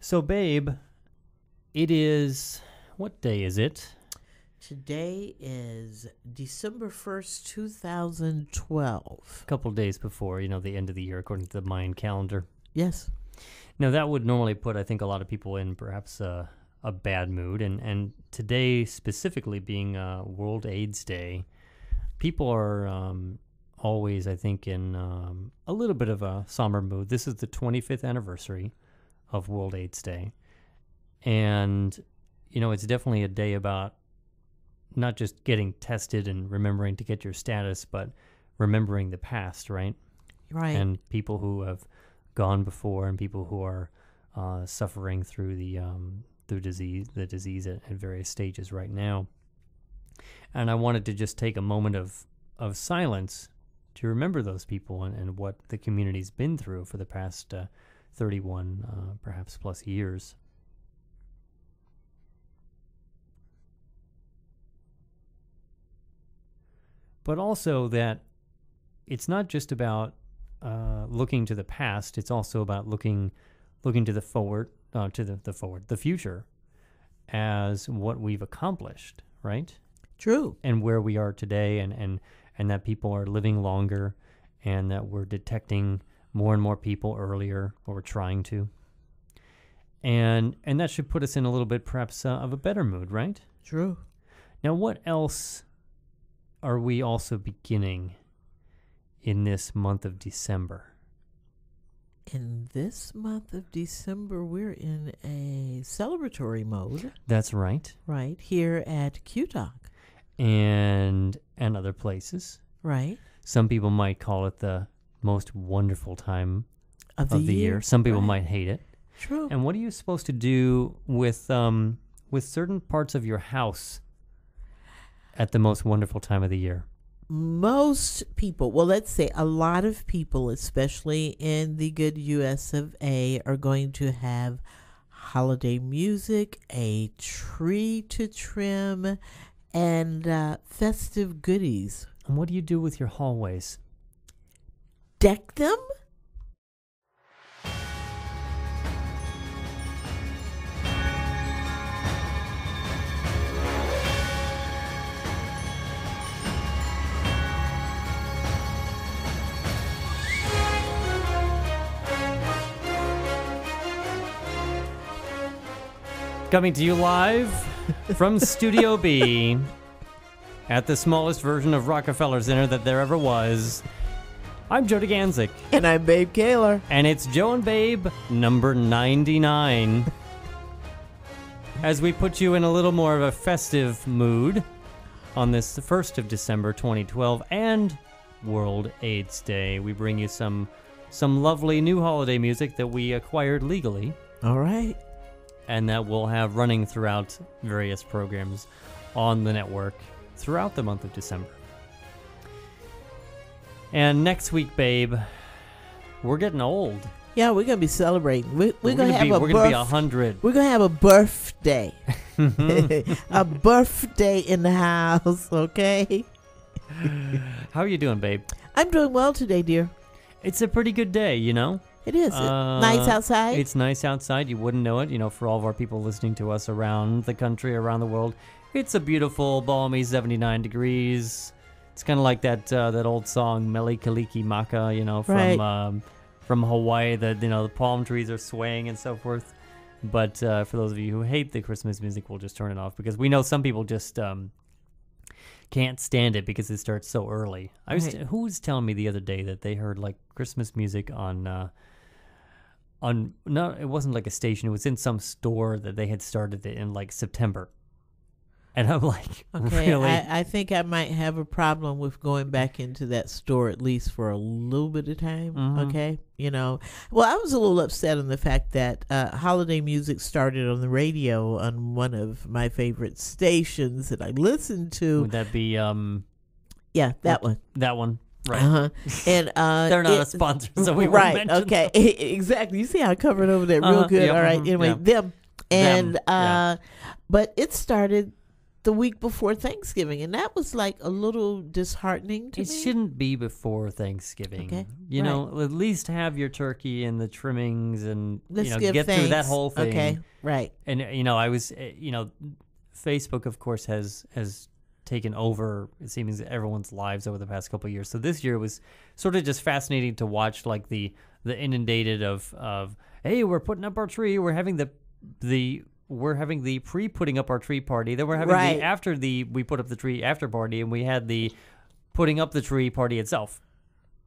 So, babe, it is, what day is it? Today is December 1st, 2012. A couple days before, the end of the year, according to the Mayan calendar. Yes. Now, that would normally put, I think, a lot of people in perhaps a bad mood. And today, specifically being World AIDS Day, people are always, I think, in a little bit of a somber mood. This is the 25th anniversary of World AIDS Day. And, it's definitely a day about not just getting tested and remembering to get your status, but remembering the past, right? Right. And people who have gone before and people who are suffering through the disease at various stages right now. And I wanted to just take a moment of silence to remember those people and what the community's been through for the past 31, perhaps plus years. But also that it's not just about looking to the past; it's also about looking to the forward, the future, as what we've accomplished, right? True. And where we are today, and that people are living longer, and that we're detecting more and more people earlier, or we're trying to. And that should put us in a little bit, perhaps, of a better mood, right? True. Now, what else are we also beginning in this month of December? In this month of December, we're in a celebratory mode. That's right. Right, here at QTalk. And other places. Right. Some people might call it the most wonderful time Of the year. Some people Right. might hate it. True. And what are you supposed to do with certain parts of your house at the most wonderful time of the year? Most people, well, let's say a lot of people, especially in the good US of A, are going to have holiday music, a tree to trim, and festive goodies. And what do you do with your hallways? Deck them? Coming to you live from Studio B at the smallest version of Rockefeller Center that there ever was. I'm Joe DeGanzik. And I'm Babe Kaler. And it's Joe and Babe number 99. As we put you in a little more of a festive mood on this 1st of December 2012 and World AIDS Day, we bring you some lovely new holiday music that we acquired legally. All right. And that we'll have running throughout various programs on the network throughout the month of December. And next week, babe, we're getting old. Yeah, we're going to be celebrating. We're going to be 100. We're going to have a birthday. A birthday in the house, okay? How are you doing, babe? I'm doing well today, dear. It's a pretty good day, It is. Nice outside. It's nice outside. You wouldn't know it, for all of our people listening to us around the country, around the world. It's a beautiful, balmy 79 degrees. It's kind of like that old song, Mele Kaliki Maka, from Hawaii. The palm trees are swaying and so forth. But for those of you who hate the Christmas music, we'll just turn it off because we know some people just can't stand it because it starts so early. Who was telling me the other day that they heard like Christmas music on no, it wasn't like a station. It was in some store that they had started it in like September. And I'm like, okay, really? I think I might have a problem with going back into that store at least for a little bit of time. Mm-hmm. Okay, Well, I was a little upset on the fact that holiday music started on the radio on one of my favorite stations that I listened to. Would that be Yeah, that one. That one. Right. Uh-huh. And they're not a sponsor, so we won't mention okay. them. Exactly. You see how I covered over there real good. Yep, All right. Anyway, them. And yeah. but it started the week before Thanksgiving, and that was like a little disheartening to It me. shouldn't be before Thanksgiving. Okay, You right. know, at least have your turkey and the trimmings and, Let's get give through that thanks. whole thing. Okay, right. And, I was, Facebook, of course, has taken over, it seems, everyone's lives over the past couple of years. So this year was sort of just fascinating to watch, like the inundated of hey, we're putting up our tree, we're having the pre-putting up our tree party, then we're having Right. the after we put up the tree after party, and we had the putting up the tree party itself.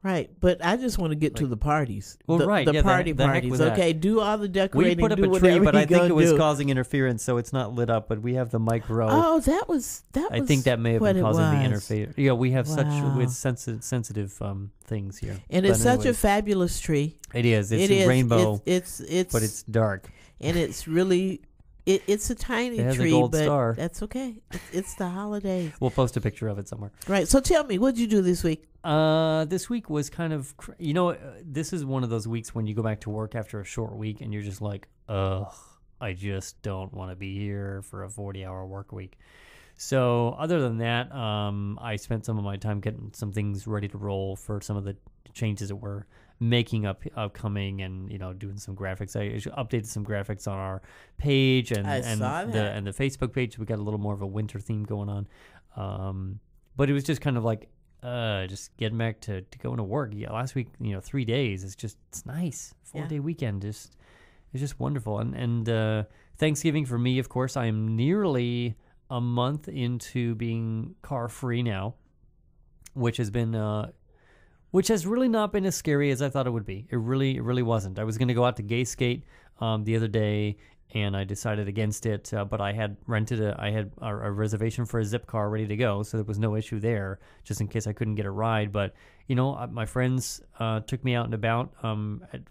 Right, but I just want to get to the parties. Well, the, right, the yeah, parties. the heck with that. Okay, do all the We decorating. put up do a tree, whatever but I you think it gonna was do. causing interference, so it's not lit up. But we have the mic row. Oh, that was. I think that may have what been it causing the was. interference. Yeah, we have Wow. with sensitive things here. And it's But such a anyways, fabulous tree. It is. It's It a is. rainbow, It's but it's dark. and it's really. It's a tiny It has a tree, gold but star. that's okay. It's the holidays. We'll post a picture of it somewhere. Right. So tell me, what'd you do this week? This week was kind of, this is one of those weeks when you go back to work after a short week and you're just like, ugh, I just don't want to be here for a 40-hour work week. So other than that, I spent some of my time getting some things ready to roll for some of the changes that we're making upcoming, and doing some graphics. I updated some graphics on our page and I saw that. the Facebook page. We got a little more of a winter theme going on, but it was just kind of like just getting back to going to work. Yeah, last week 3 days. It's nice. 4-day weekend. It's just wonderful. And Thanksgiving for me, of course, I am nearly a month into being car free now, which has been. Which has really not been as scary as I thought it would be. It really wasn't. I was going to go out to Gay Skate the other day, and I decided against it. But I had rented a reservation for a Zip car ready to go, so there was no issue there, just in case I couldn't get a ride. But my friends took me out and about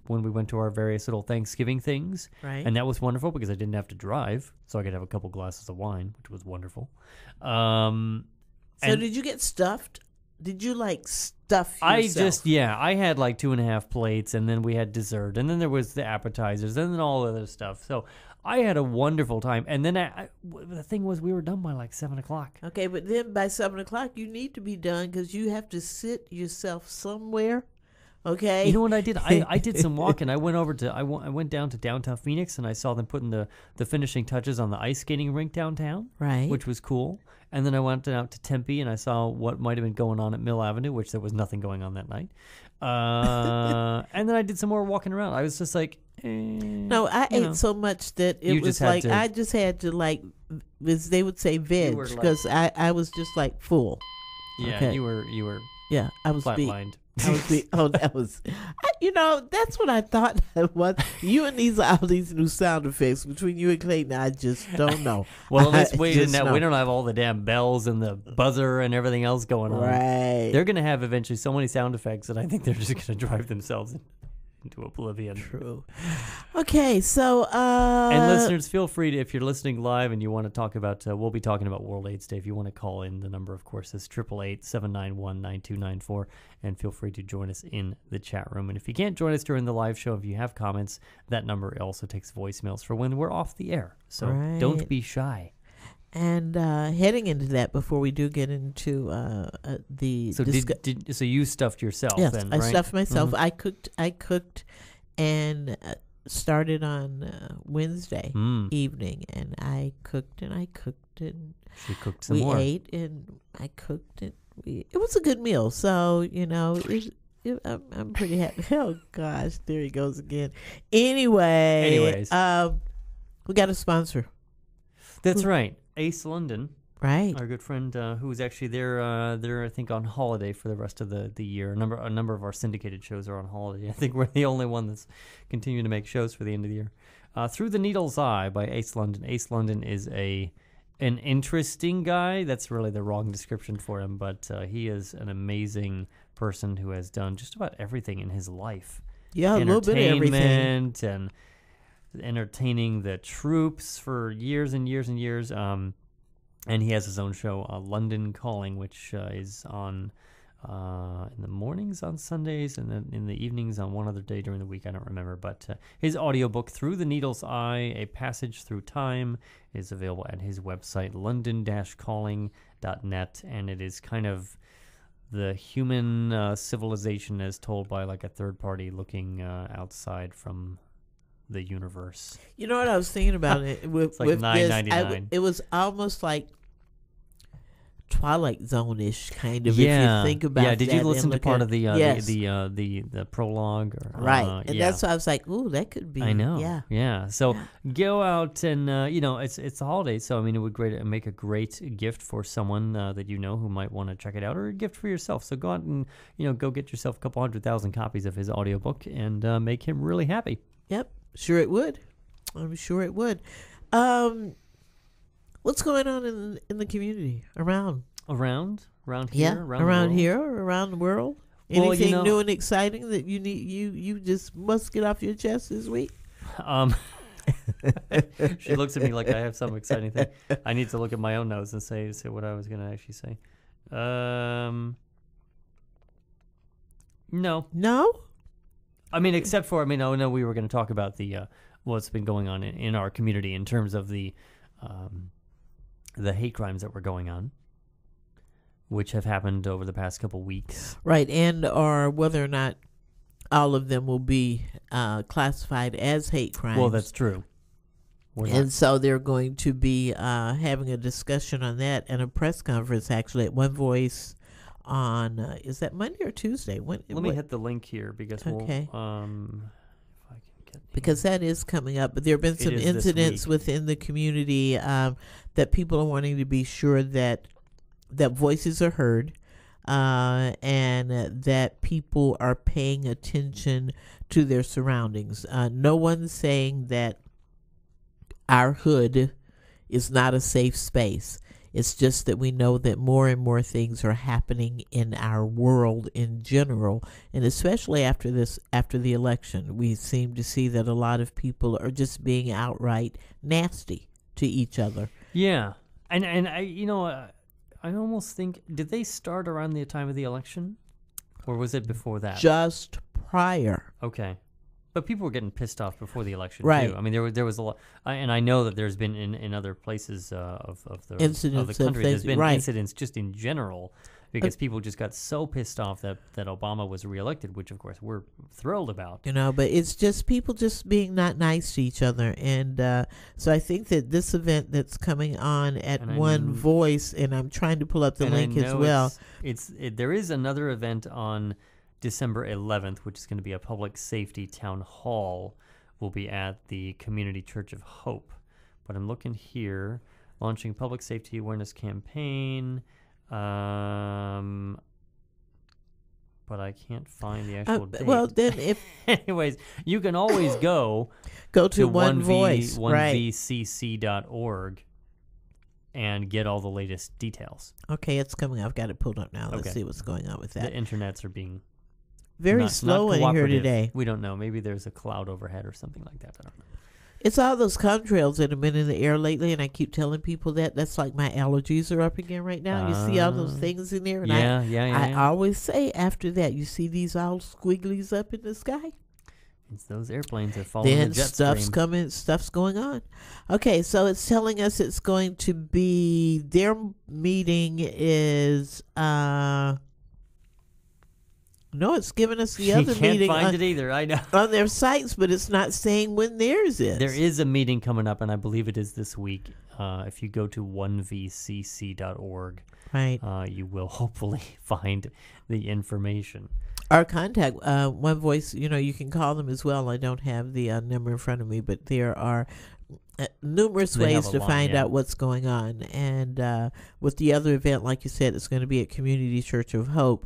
when we went to our various little Thanksgiving things, Right. and that was wonderful because I didn't have to drive, so I could have a couple glasses of wine, which was wonderful. So did you get stuffed? Did you stuff yourself? I had like 2.5 plates, and then we had dessert, and then there was the appetizers, and then all the other stuff. So I had a wonderful time. And then the thing was, we were done by like 7:00. Okay, but then by 7:00 you need to be done because you have to sit yourself somewhere. Okay. You know what I did? I did some walking. I went down to downtown Phoenix, and I saw them putting the finishing touches on the ice skating rink downtown, Right. which was cool. And then I went out to Tempe, and I saw what might have been going on at Mill Avenue, which there was nothing going on that night. And then I did some more walking around. I was just like, No, I ate so much that it You was just had like to- I just had to as they would say, veg, were, because I was just like full. yeah, Okay. you were Yeah, I was beat. flatlined. I was beat. Oh, that was, that's what I thought that was. You and all these new sound effects between you and Clayton, I just don't know. Well, at least I we just didn't have, know. we don't have all the damn bells and the buzzer and everything else going on. Right. They're going to have eventually so many sound effects that I think they're just going to drive themselves into oblivion. True. Okay, so And listeners, feel free to, if you're listening live and you want to talk about, we'll be talking about World AIDS Day. If you want to call in, the number, of course, is 888-791-9294, and feel free to join us in the chat room. And if you can't join us during the live show, if you have comments, that number also takes voicemails for when we're off the air. So don't Right. be shy. And heading into that, before we do get into the So so you stuffed yourself yes, then, I right? stuffed myself. Mhm. I cooked, and started on Wednesday evening, and I cooked and She cooked some we more. ate and I cooked and it was a good meal. So I'm pretty happy. Oh gosh, there he goes again. Anyways, we got a sponsor. That's right. Ace London, Right. our good friend, who was actually there, I think, on holiday for the rest of the year. A number of our syndicated shows are on holiday. I think we're the only one that's continuing to make shows for the end of the year. Through the Needle's Eye by Ace London. Ace London is an interesting guy. That's really the wrong description for him, but he is an amazing person who has done just about everything in his life. Yeah, a little bit of everything. Entertainment and entertaining the troops for years and years and years. And he has his own show, London Calling, which is on in the mornings on Sundays, and then in the evenings on one other day during the week. I don't remember. But his audiobook, Through the Needle's Eye, A Passage Through Time, is available at his website, london-calling.net. And it is kind of the human civilization as told by like a third party looking outside from the universe. You know what I was thinking about it with, It's like with $9.99. It was almost like Twilight Zone-ish kind of. Yeah. If you think about yeah. Did you that listen and to look part at- of the Yes. the prologue? Or, Right, and yeah. that's why I was like, "Ooh, that could be." I know. Yeah. So go out and it's the holidays, so I mean, it would make a great gift for someone that you know who might want to check it out, or a gift for yourself. So go out and go get yourself a couple 100,000 copies of his audiobook and make him really happy. Yep. Sure, it would. I'm sure it would. What's going on in the community around? Around here, Yeah, around the around world? here, around the world. Well, Anything new and exciting that you need you just must get off your chest this week? She looks at me like I have some exciting thing. I need to look at my own notes and say what I was going to actually say. No. No? I mean, except for, I know we were going to talk about the what's been going on in our community in terms of the hate crimes that were going on, which have happened over the past couple weeks. Right, or whether or not all of them will be classified as hate crimes. Well, that's true. And so they're going to be having a discussion on that and a press conference actually at One Voice on, is that Monday or Tuesday? Let me hit the link here because Okay. if I can get because that is coming up. But there have been some is this incidents week. within the community that people are wanting to be sure that voices are heard and that people are paying attention to their surroundings. No one's saying that our hood is not a safe space. It's just that we know that more and more things are happening in our world in general, and especially after the election, we seem to see that a lot of people are just being outright nasty to each other. Yeah, and I almost think, did they start around the time of the election, or was it before that? Just prior. Okay. But people were getting pissed off before the election, Right. too. I mean, there was a lot, and I know that there's been in other places of the Incidents of country, things, there's been right. incidents just in general because people just got so pissed off that Obama was reelected, which of course we're thrilled about. But it's just people just being not nice to each other, and so I think that this event that's coming on at One Voice, and I'm trying to pull up the link as well. There is another event on December 11th, which is going to be a public safety town hall, will be at the Community Church of Hope. But I'm looking here, launching public safety awareness campaign, but I can't find the actual date. Well, then if anyways, you can always go to One Voice, right? 1vcc.org and get all the latest details. Okay, it's coming. I've got it pulled up now. Let's Okay. see what's going on with that. The internets are being Very slow in here cooperative. today. We don't know. Maybe there's a cloud overhead or something like that. I don't know. It's all those contrails that have been in the air lately, and I keep telling people that's like my allergies are up again right now. You see all those things in there, and I always say after that, you see these all squigglies up in the sky. It's those airplanes that follow the Then jet stuff's stream. coming, stuff's going on. Okay, so it's telling us it's going to be, their meeting is no, it's giving us the other You can't meeting find it either. I know. on their sites, but it's not saying when theirs is. There is a meeting coming up, and I believe it is this week. If you go to 1vcc.org, right, you will hopefully find the information. Our contact, One Voice, you can call them as well. I don't have the number in front of me, but there are numerous They ways have a to line, find yeah. out what's going on. And with the other event, like you said, it's going to be at Community Church of Hope.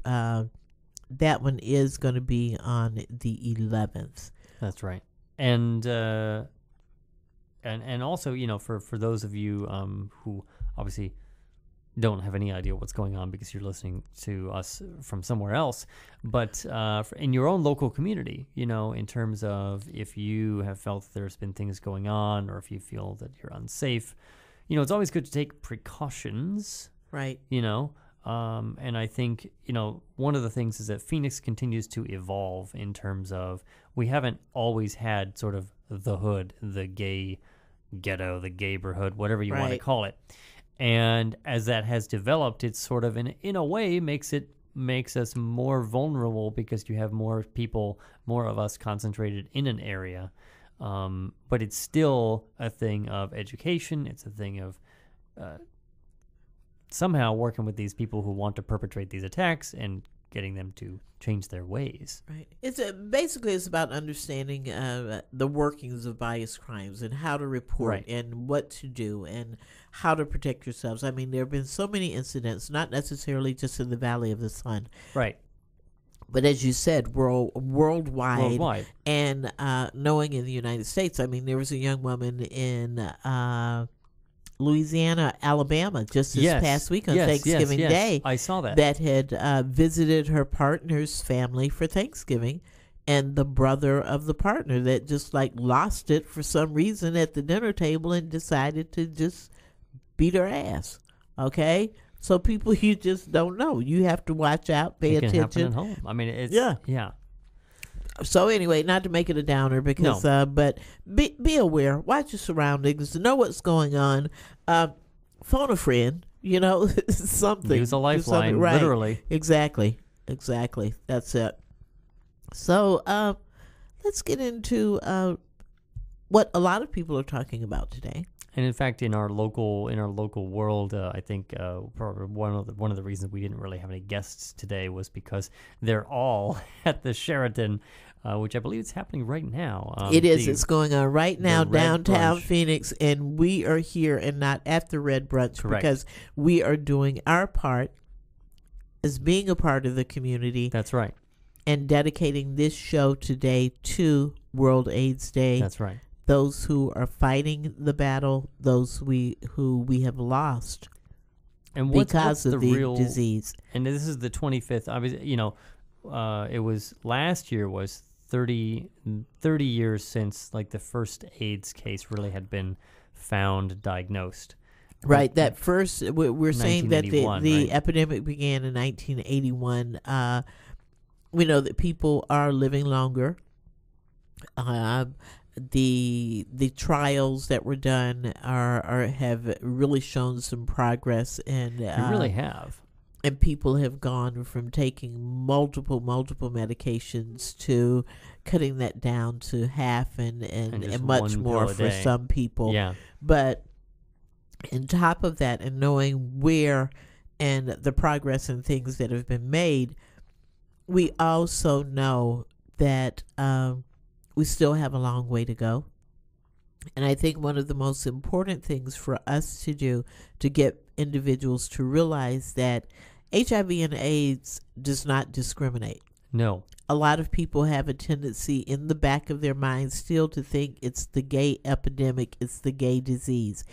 That one is going to be on the 11th. That's right. And also, for those of you who obviously don't have any idea what's going on because you're listening to us from somewhere else, but in your own local community, in terms of if you have felt that there's been things going on or if you feel that you're unsafe, it's always good to take precautions. Right. And I think, one of the things is that Phoenix continues to evolve in terms of we haven't always had sort of the hood, the gay ghetto, the gayborhood, whatever you want to call it. And as that has developed, it's sort of in a way makes us more vulnerable because you have more people, more of us concentrated in an area. But it's still a thing of education. It's a thing of somehow working with these people who want to perpetrate these attacks and getting them to change their ways. Right. Basically it's about understanding the workings of bias crimes and how to report and what to do and how to protect yourselves. I mean, there have been so many incidents, not necessarily just in the Valley of the Sun. Right. But as you said, worldwide. And knowing in the United States, I mean, there was a young woman in Louisiana, Alabama, just this past week on Thanksgiving Day. I saw that. That had visited her partner's family for Thanksgiving, and the brother of the partner that just lost it for some reason at the dinner table and decided to just beat her ass. Okay? So people you just don't know. You have to watch out, pay attention. It can happen at home. I mean, it's yeah. So anyway, not to make it a downer, because but be aware, watch your surroundings, know what's going on. Phone a friend, something. Use a lifeline, literally. Exactly. That's it. So let's get into what a lot of people are talking about today. And in fact, in our local world, I think probably one of the reasons we didn't really have any guests today was because they're all at the Sheraton, which I believe is happening right now. It is. It's going on right now downtown Phoenix, and we are here and not at the Red Brunch. Correct. Because we are doing our part as being a part of the community. That's right. And dedicating this show today to World AIDS Day. That's right. Those who are fighting the battle, those who we have lost because of the disease. And this is the 25th. Obviously, it was last year was 30 years since the first AIDS case really had been found, diagnosed. Right. That first, we're saying that the epidemic began in 1981. We know that people are living longer. The trials that were done have really shown some progress, and they really have. And people have gone from taking multiple medications to cutting that down to half and much more for some people. Yeah. But on top of that, and knowing where and the progress and things that have been made, we also know that we still have a long way to go. And I think one of the most important things for us to do to get individuals to realize that HIV and AIDS does not discriminate. No. A lot of people have a tendency in the back of their minds still to think it's the gay epidemic, it's the gay disease.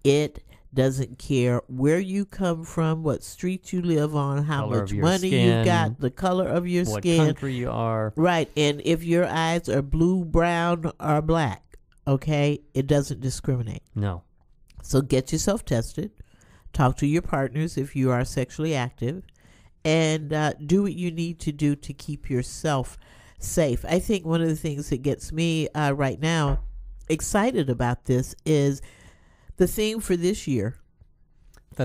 It doesn't care where you come from, what street you live on, how much money you got, the color of your skin, what country you are. Right, and if your eyes are blue, brown, or black, okay, it doesn't discriminate. No. So get yourself tested. Talk to your partners if you are sexually active, and do what you need to do to keep yourself safe. I think one of the things that gets me right now excited about this is the theme for this year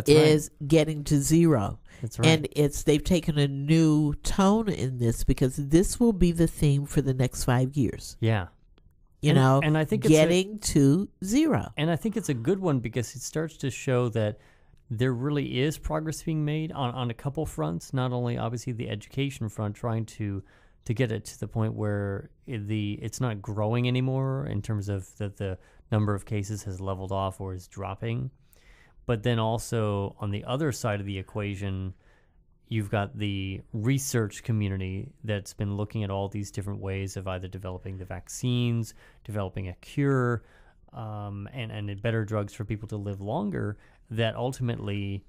is getting to zero. That's right. And they've taken a new tone in this because this will be the theme for the next 5 years. Yeah. And I think getting to zero. And I think it's a good one because it starts to show that there really is progress being made on a couple fronts, not only obviously the education front, trying to get it to the point where it's not growing anymore in terms of that the number of cases has leveled off or is dropping. But then also on the other side of the equation, you've got the research community that's been looking at all these different ways of either developing the vaccines, developing a cure, and better drugs for people to live longer, that ultimately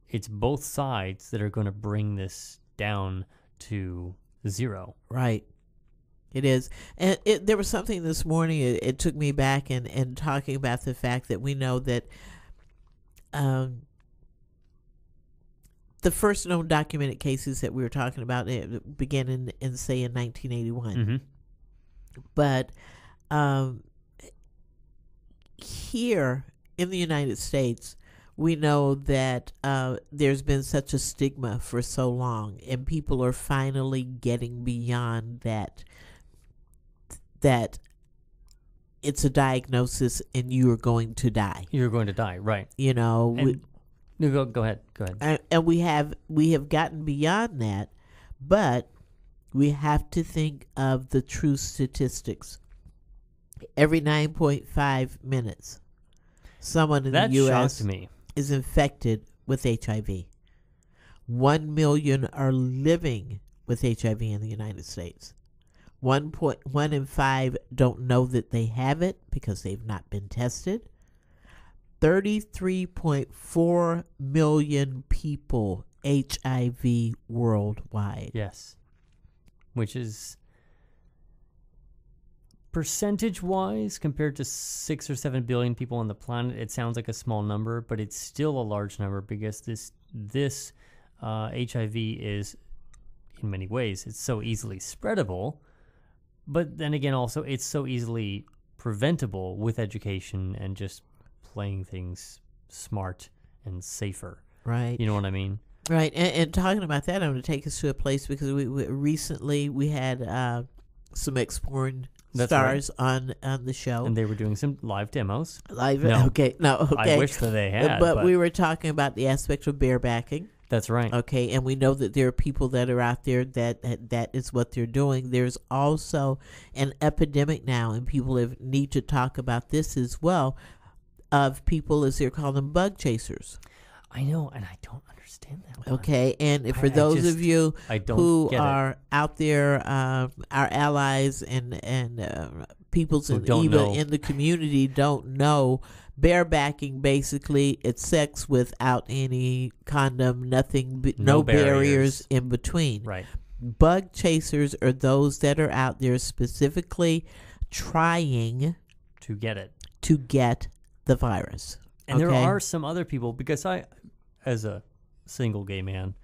it's both sides that are going to bring this down to zero. Right. It is. And there was something this morning, it took me back and talking about the fact that we know that the first known documented cases that we were talking about began in say in 1981. Mm-hmm. But here in the United States, we know that there's been such a stigma for so long, and people are finally getting beyond that it's a diagnosis and you are going to die. You're going to die, right? You know, Go ahead. and we have gotten beyond that, but we have to think of the true statistics. Every 9.5 minutes, someone in the U.S. shocked me. is infected with HIV. 1 million are living with HIV in the United States. 1 in 5 don't know that they have it because they've not been tested. 33.4 million people HIV worldwide. Yes. Which is, percentage-wise, compared to 6 or 7 billion people on the planet, it sounds like a small number, but it's still a large number because this HIV is, in many ways, it's so easily spreadable. But then again, also, it's so easily preventable with education and just playing things smart and safer. Right. You know what I mean? Right. And talking about that, I'm going to take us to a place because we recently had some ex-porn stars on the show. And they were doing some live demos. Live? No. Okay. I wish that they had. But we were talking about the aspect of barebacking. That's right. Okay, and we know that there are people that are out there that is what they're doing. There's also an epidemic now, and people need to talk about this as well, of people, as they're calling them, bug chasers. I know, and I don't understand that one. Okay, and for those of you who are out there, our allies and peoples in the community don't know, barebacking, basically, it's sex without any condom, nothing, no barriers in between. Right. Bug chasers are those that are out there specifically trying to get the virus. And there are some other people, because I, as a single gay man,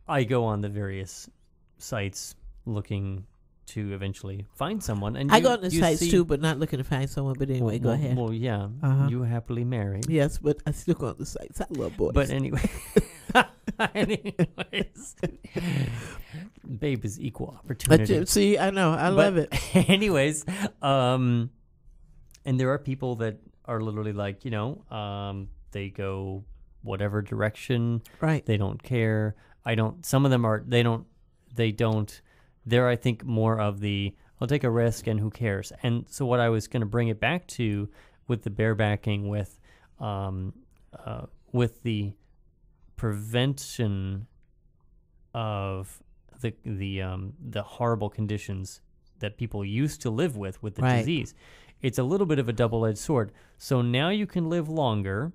I go on the various sites looking to eventually find someone. And I go on the sites too, but not looking to find someone. But anyway, go ahead. Well, yeah, you happily married. Yes, but I still go on the sites. I love boys. But anyway, babe is equal opportunity. See, I know, I love it. Anyways, and there are people that are literally like, they go whatever direction. Right. They don't care. Some of them are. They don't. They're, I think, more of the, I'll take a risk and who cares. And so what I was going to bring it back to with the barebacking, with the prevention of the horrible conditions that people used to live with the disease. It's a little bit of a double-edged sword. So now you can live longer,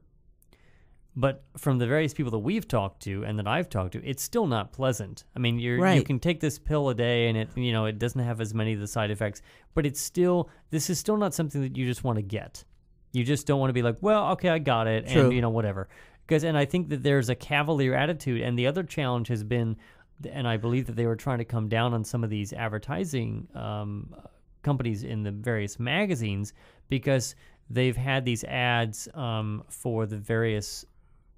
but from the various people that we've talked to and that I've talked to, it's still not pleasant. I mean, you can take this pill a day and it doesn't have as many of the side effects, but this is still not something that you just want to get. You just don't want to be like, well, okay, I got it. True. And whatever. And I think that there's a cavalier attitude. And the other challenge has been, and I believe that they were trying to come down on some of these advertising companies in the various magazines, because they've had these ads for the various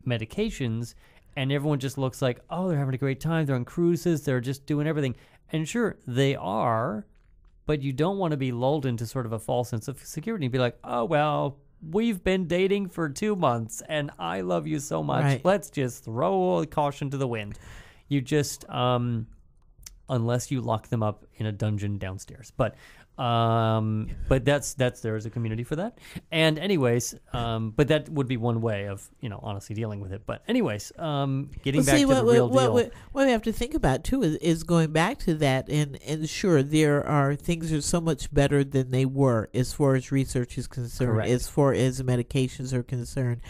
medications, and everyone just looks like, oh, they're having a great time, they're on cruises, they're just doing everything. And sure, they are, but you don't want to be lulled into sort of a false sense of security and be like, oh, well, we've been dating for 2 months and I love you so much. Right. Let's just throw caution to the wind. You just, unless you lock them up in a dungeon downstairs. But that's there's a community for that. And anyways, but that would be one way of, honestly dealing with it. But anyways, getting back to the real deal. What we have to think about too is going back to that, and sure, there are things that are so much better than they were as far as research is concerned. Correct. As far as medications are concerned.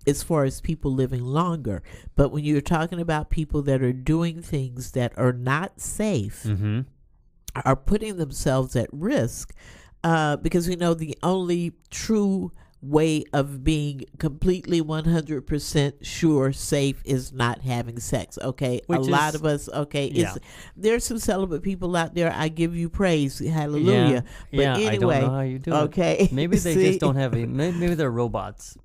As far as people living longer. But when you're talking about people that are doing things that are not safe, are putting themselves at risk, because we know the only true way of being completely 100% sure safe is not having sex. Okay, a lot of us. Okay, there's some celibate people out there. I give you praise, hallelujah. But anyway, I don't know how you do it. Maybe they just don't have maybe they're robots.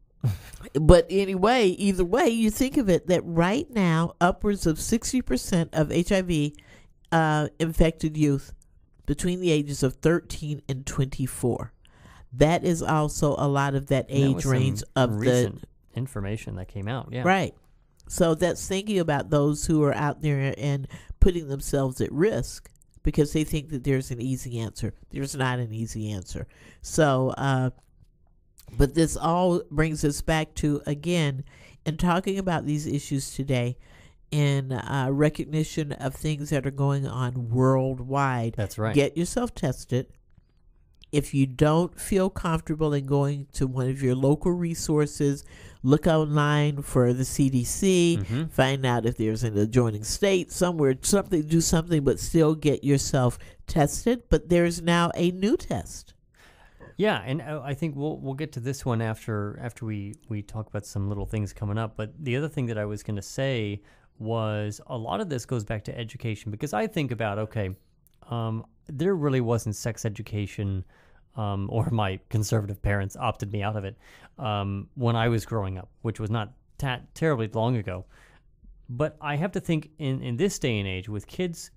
But anyway, either way, you think of it, that right now upwards of 60% of HIV infected youth between the ages of 13 and 24. That is also a lot of that age range of recent information that came out. Yeah. Right. So that's thinking about those who are out there and putting themselves at risk because they think that there's an easy answer. There's not an easy answer. So, but this all brings us back to, again, in talking about these issues today, in recognition of things that are going on worldwide. That's right. Get yourself tested. If you don't feel comfortable in going to one of your local resources, look online for the CDC, find out if there's an adjoining state somewhere, do something, but still get yourself tested. But there's now a new test. Yeah, and I think we'll get to this one after we talk about some little things coming up. But the other thing that I was going to say was a lot of this goes back to education, because I think about, there really wasn't sex education, or my conservative parents opted me out of it when I was growing up, which was not terribly long ago. But I have to think in this day and age with kids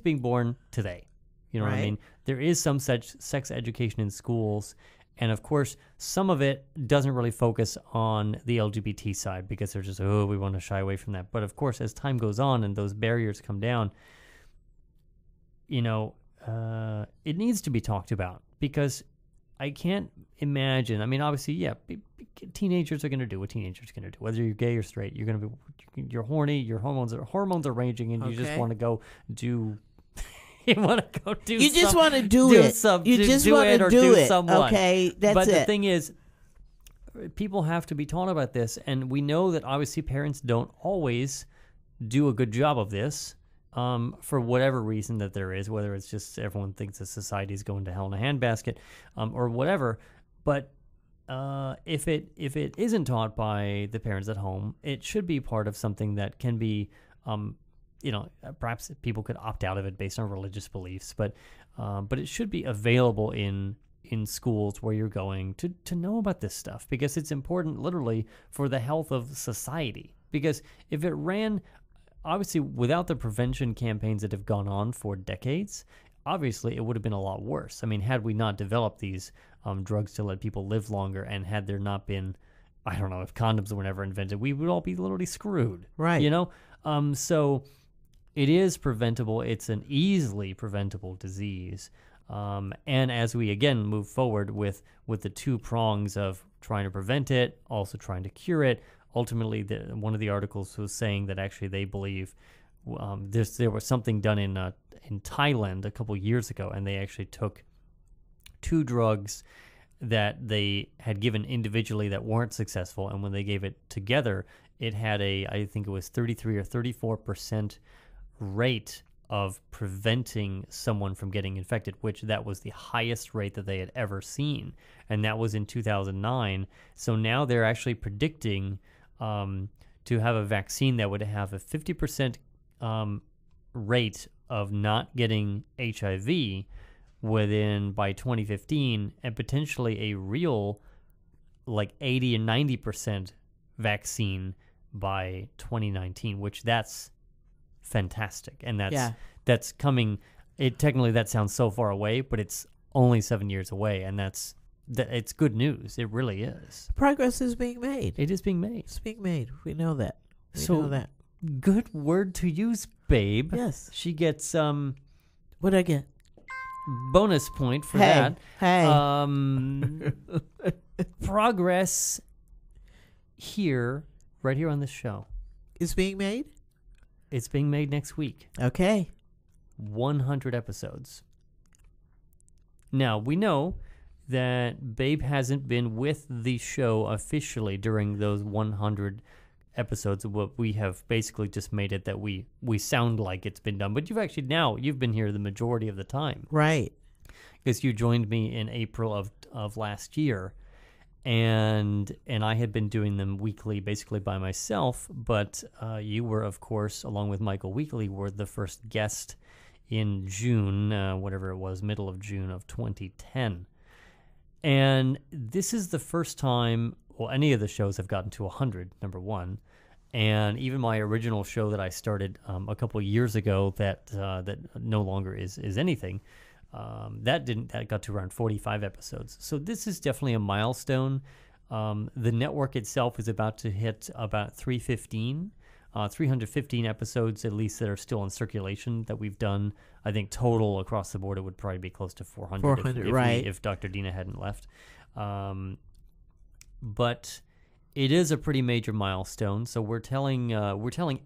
being born today, you know what I mean? There is some such sex education in schools. And of course, some of it doesn't really focus on the LGBT side because they're just, we want to shy away from that. But of course, as time goes on and those barriers come down, it needs to be talked about, because I can't imagine. I mean, obviously, teenagers are going to do what teenagers are going to do. Whether you're gay or straight, you're horny, your hormones are raging, and you just want to go do. You want to go do. You just want to do it. You just want to do it. Okay, that's it. But the thing is, people have to be taught about this, and we know that obviously parents don't always do a good job of this. For whatever reason that there is, whether it's just everyone thinks that society is going to hell in a handbasket, or whatever. But if it isn't taught by the parents at home, it should be part of something that can be, perhaps people could opt out of it based on religious beliefs, but it should be available in schools where you're going to know about this stuff, because it's important literally for the health of society. Because if it ran, obviously, without the prevention campaigns that have gone on for decades, obviously it would have been a lot worse. I mean, had we not developed these drugs to let people live longer, and had there not been, I don't know, if condoms were never invented, we would all be literally screwed. Right. So it is preventable. It's an easily preventable disease. And as we, again, move forward with the two prongs of trying to prevent it, also trying to cure it, ultimately, one of the articles was saying that actually they believe there was something done in Thailand a couple years ago, and they actually took two drugs that they had given individually that weren't successful, and when they gave it together, it had I think it was 33 or 34% rate of preventing someone from getting infected, which that was the highest rate that they had ever seen, and that was in 2009. So now they're actually predicting to have a vaccine that would have a 50% rate of not getting HIV by 2015, and potentially a real 80 and 90% vaccine by 2019, which that's fantastic. And that's coming. Technically that sounds so far away, but it's only 7 years away, and it's good news. It really is. Progress is being made. It is being made. It's being made. We know that. We know that. Good word to use, babe. Yes. She gets What'd I get? Bonus point for that. Hey. Progress right here on this show. Is being made? It's being made next week. Okay. 100 episodes. Now, we know that Babe hasn't been with the show officially during those 100 episodes. What we have basically just made it that we sound like it's been done. But you've been here the majority of the time. Right. Because you joined me in April of last year. and I had been doing them weekly, basically by myself. But you were, of course, along with Michael Weekly, were the first guest in June, whatever it was, middle of June of 2010. And this is the first time, well, any of the shows have gotten to 100, number one. And even my original show that I started a couple of years ago that no longer is anything, that got to around 45 episodes. So this is definitely a milestone. The network itself is about to hit about 315 episodes at least that are still in circulation that we've done. I think total across the board it would probably be close to 400 if Dr. Dina hadn't left. But it is a pretty major milestone. So we're telling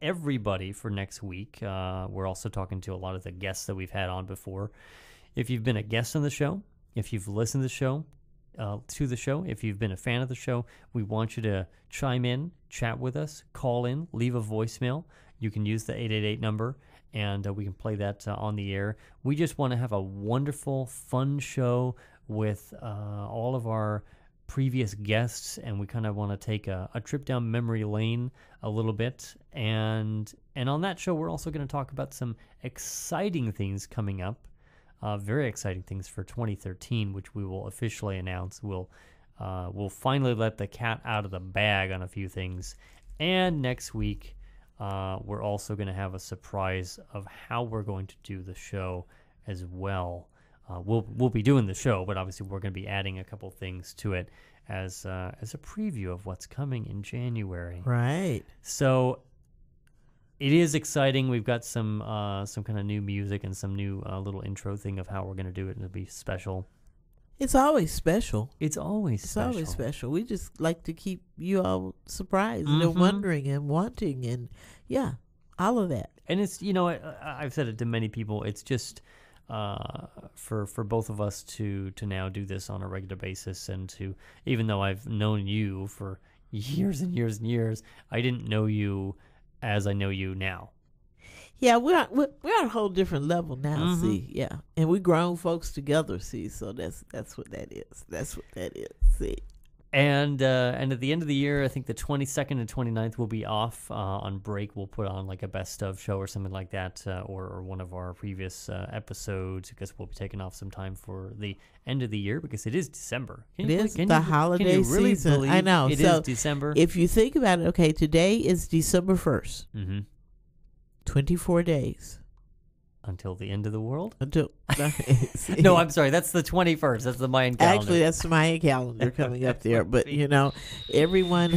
everybody for next week. We're also talking to a lot of the guests that we've had on before. If you've been a guest on the show, if you've listened to the show, if you've been a fan of the show, we want you to chime in, chat with us, call in, leave a voicemail. You can use the 888 number, and we can play that on the air. We just want to have a wonderful, fun show with all of our previous guests, and we kind of want to take a trip down memory lane a little bit. And on that show, we're also going to talk about some exciting things coming up. Very exciting things for 2013, which we will officially announce. We'll finally let the cat out of the bag on a few things. And next week, we're also going to have a surprise of how we're going to do the show as well. We'll be doing the show, but obviously we're going to be adding a couple things to it as a preview of what's coming in January. Right. So it is exciting. We've got some kind of new music and some new little intro thing of how we're going to do it, and it'll be special. It's always special. It's always special. We just like to keep you all surprised and wondering and wanting, and yeah, all of that. And it's, I've said it to many people, it's just for both of us to now do this on a regular basis, and to, even though I've known you for years and years and years, I didn't know you as I know you now. Yeah, we're on a whole different level now. See, yeah, and we grown folks together. See, so that's what that is. That's what that is. See, and at the end of the year, I think the 22nd and 29th will be off on break. We'll put on like a best of show or something like that, or one of our previous episodes, because we'll be taking off some time for the end of the year, because it is December. It is the holiday season. I know. It is December. If you think about it, okay, today is December 1st. 24 days. Until the end of the world? No, I'm sorry. That's the 21st. That's the Mayan calendar. Actually, that's the Mayan calendar coming up there. But, everyone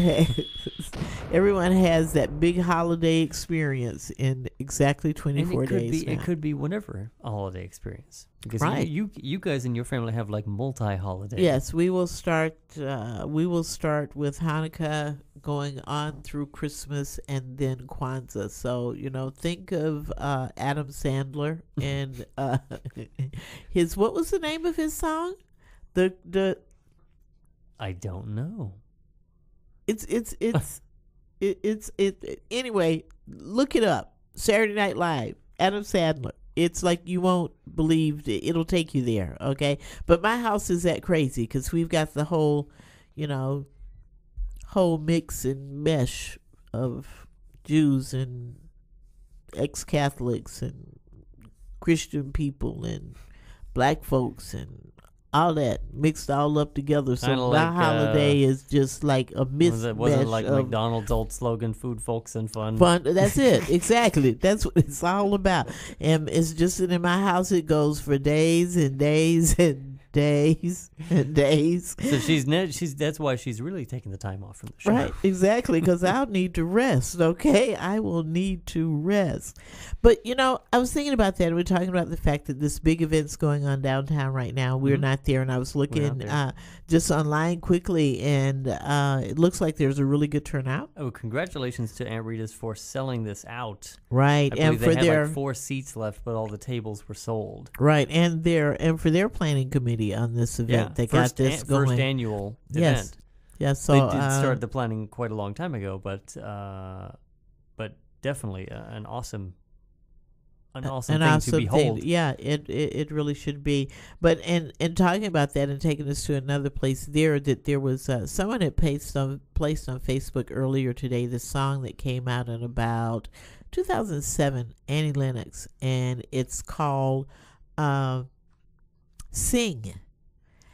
has that big holiday experience in exactly 24 days now. It could be whenever a holiday experience. Because right. you guys and your family have like multi-holidays. Yes, we will start with Hanukkah, going on through Christmas, and then Kwanzaa. So, think of Adam Sandler and what was the name of his song? I don't know. Anyway, look it up. Saturday Night Live, Adam Sandler. It's like you won't believe it. It'll take you there, okay? But my house is that crazy because we've got the whole mix and mesh of Jews and ex-Catholics and Christian people and black folks and all that mixed all up together. So my holiday is just like a mismatch. Was it like McDonald's old slogan, food, folks, and fun? Fun, that's it. Exactly. That's what it's all about. And it's just that in my house it goes for days and days and days and days. So that's why she's really taking the time off from the show. Right, exactly, because I'll need to rest, okay? I will need to rest. But, I was thinking about that. We're talking about the fact that this big event's going on downtown right now. We're not there, and I was looking just online quickly, and it looks like there's a really good turnout. Oh, congratulations to Aunt Rita's for selling this out. Right. I believe they had like 4 seats left, but all the tables were sold. Right, and for their planning committee on this event, they got this going. First annual event. Yes, so they did start the planning quite a long time ago, but definitely an awesome an awesome thing to behold. It really should be. But and talking about that and taking us to another place there was someone had placed on Facebook earlier today the song that came out in about 2007, Annie Lennox, and it's called Sing.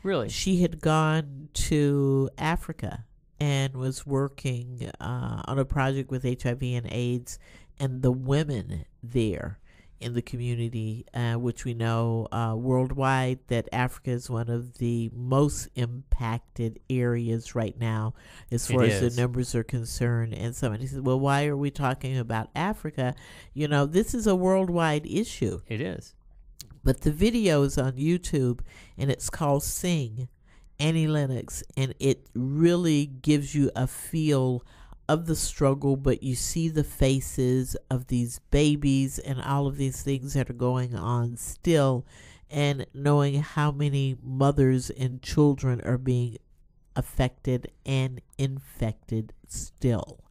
Really? She had gone to Africa and was working on a project with HIV and AIDS, and the women there in the community, which we know worldwide that Africa is one of the most impacted areas right now as far as the numbers are concerned. And somebody said, well, why are we talking about Africa? This is a worldwide issue. It is. But the video is on YouTube, and it's called Sing, Annie Lennox, and it really gives you a feel of the struggle, but you see the faces of these babies and all of these things that are going on still, and knowing how many mothers and children are being affected and infected still.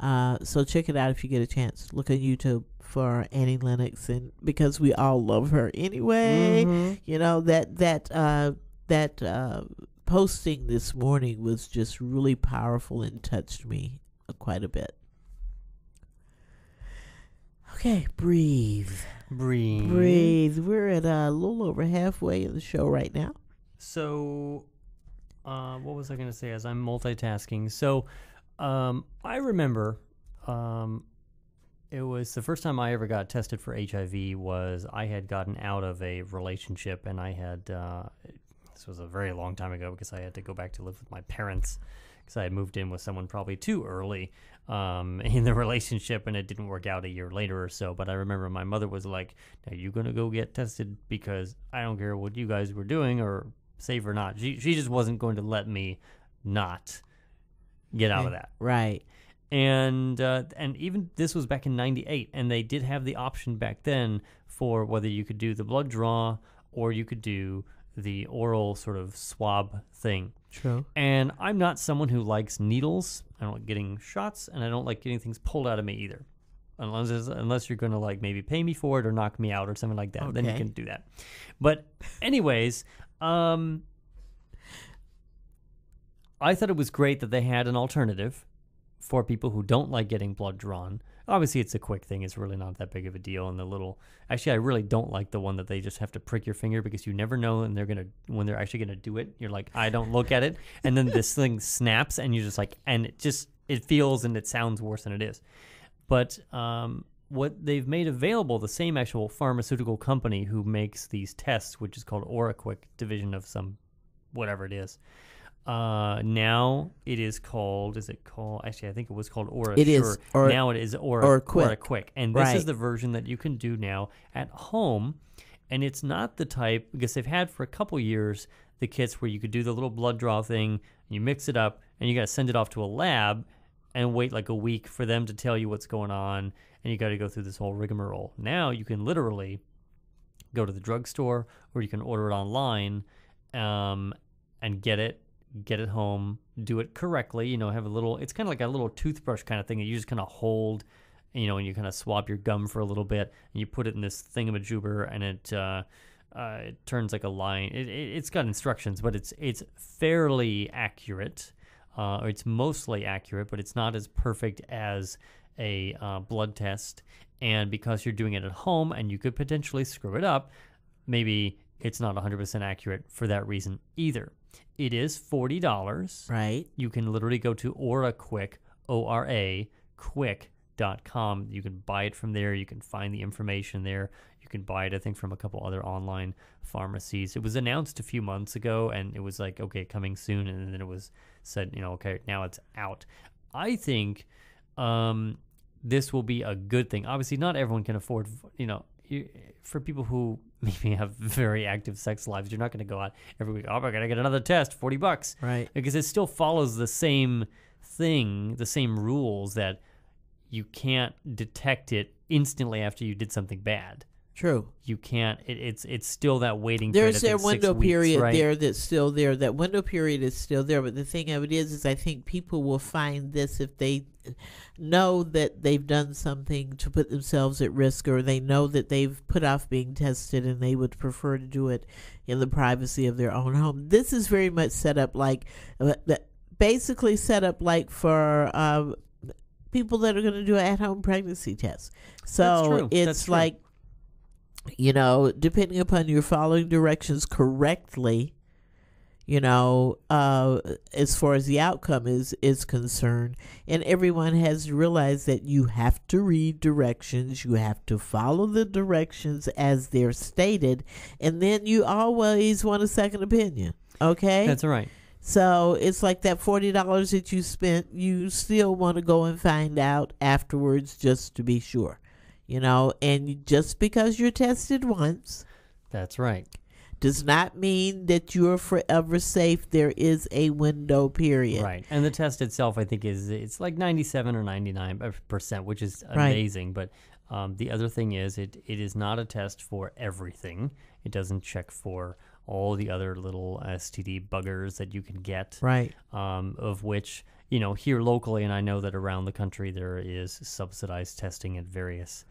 So check it out if you get a chance. Look on YouTube for Annie Lennox, and because we all love her anyway. That posting this morning was just really powerful and touched me quite a bit. Okay, breathe. We're at a little over halfway of the show right now. So, what was I going to say as I'm multitasking? So, I remember it was the first time I ever got tested for HIV was I had gotten out of a relationship, and I had, this was a very long time ago because I had to go back to live with my parents because I had moved in with someone probably too early in the relationship, and it didn't work out a year later or so. But I remember my mother was like, now you're going to go get tested because I don't care what you guys were doing or safe or not. She just wasn't going to let me not get out of that. Right. And even this was back in 98, and they did have the option back then for whether you could do the blood draw or you could do the oral sort of swab thing. True. And I'm not someone who likes needles. I don't like getting shots, and I don't like getting things pulled out of me either. Unless you're going to like maybe pay me for it or knock me out or something like that. Okay. Then you can do that. But anyways, I thought it was great that they had an alternative for people who don't like getting blood drawn. Obviously, it's a quick thing. It's really not that big of a deal. And actually, I really don't like the one that they just have to prick your finger because you never know when they're actually gonna do it. You're like, I don't look at it, and then this thing snaps, and you're just like, and it feels and it sounds worse than it is. But what they've made available, the same actual pharmaceutical company who makes these tests, which is called OraQuick, division of some whatever it is. Now it is called, actually I think it was called Aura. It is. Now it is OraQuick. And this is Right. the version that you can do now at home. And it's not the type, because they've had for a couple years the kits where you could do the little blood draw thing, you mix it up, and you got to send it off to a lab and wait like a week for them to tell you what's going on, and you got to go through this whole rigmarole. Now you can literally go to the drugstore, or you can order it online and get it home, do it correctly, have a little, it's kind of like a little toothbrush kind of thing that you just kind of hold, and you kind of swab your gum for a little bit, and you put it in this thingamajoober, and it turns like a line. It's got instructions, but it's fairly accurate, or it's mostly accurate, but it's not as perfect as a blood test. And because you're doing it at home and you could potentially screw it up, maybe it's not 100% accurate for that reason either. It is $40. Right. You can literally go to OraQuick, O-R-A, quick.com. You can buy it from there. You can find the information there. You can buy it, I think, from a couple other online pharmacies. It was announced a few months ago, and it was like, okay, coming soon, and then it was said, okay, now it's out. I think this will be a good thing. Obviously, not everyone can afford, for people who maybe have very active sex lives, you're not going to go out every week, I got to get another test, $40. Right. Because it still follows the same thing, the same rules that you can't detect it instantly after you did something bad. True. You can't. It's still that waiting. There's period. their window period right? there that's still there. That window period is still there. But the thing of it is I think people will find this if they know that they've done something to put themselves at risk, or they know that they've put off being tested and they would prefer to do it in the privacy of their own home. This is very much set up like, basically set up like for people that are going to do an at-home pregnancy test. So it's like, you know, depending upon your following directions correctly, you know, as far as the outcome is concerned, and everyone has to realize that you have to read directions, you have to follow the directions as they're stated, and then you always want a second opinion. Okay? That's right. So it's like that $40 that you spent, you still want to go and find out afterwards just to be sure. You know, and just because you're tested once, that's right, does not mean that you're forever safe. There is a window period. Right. And the test itself, I think, it's like 97 or 99%, which is amazing. Right. But the other thing is it is not a test for everything. It doesn't check for all the other little STD buggers that you can get. Right. Of which, you know, here locally, and I know that around the country there is subsidized testing at various,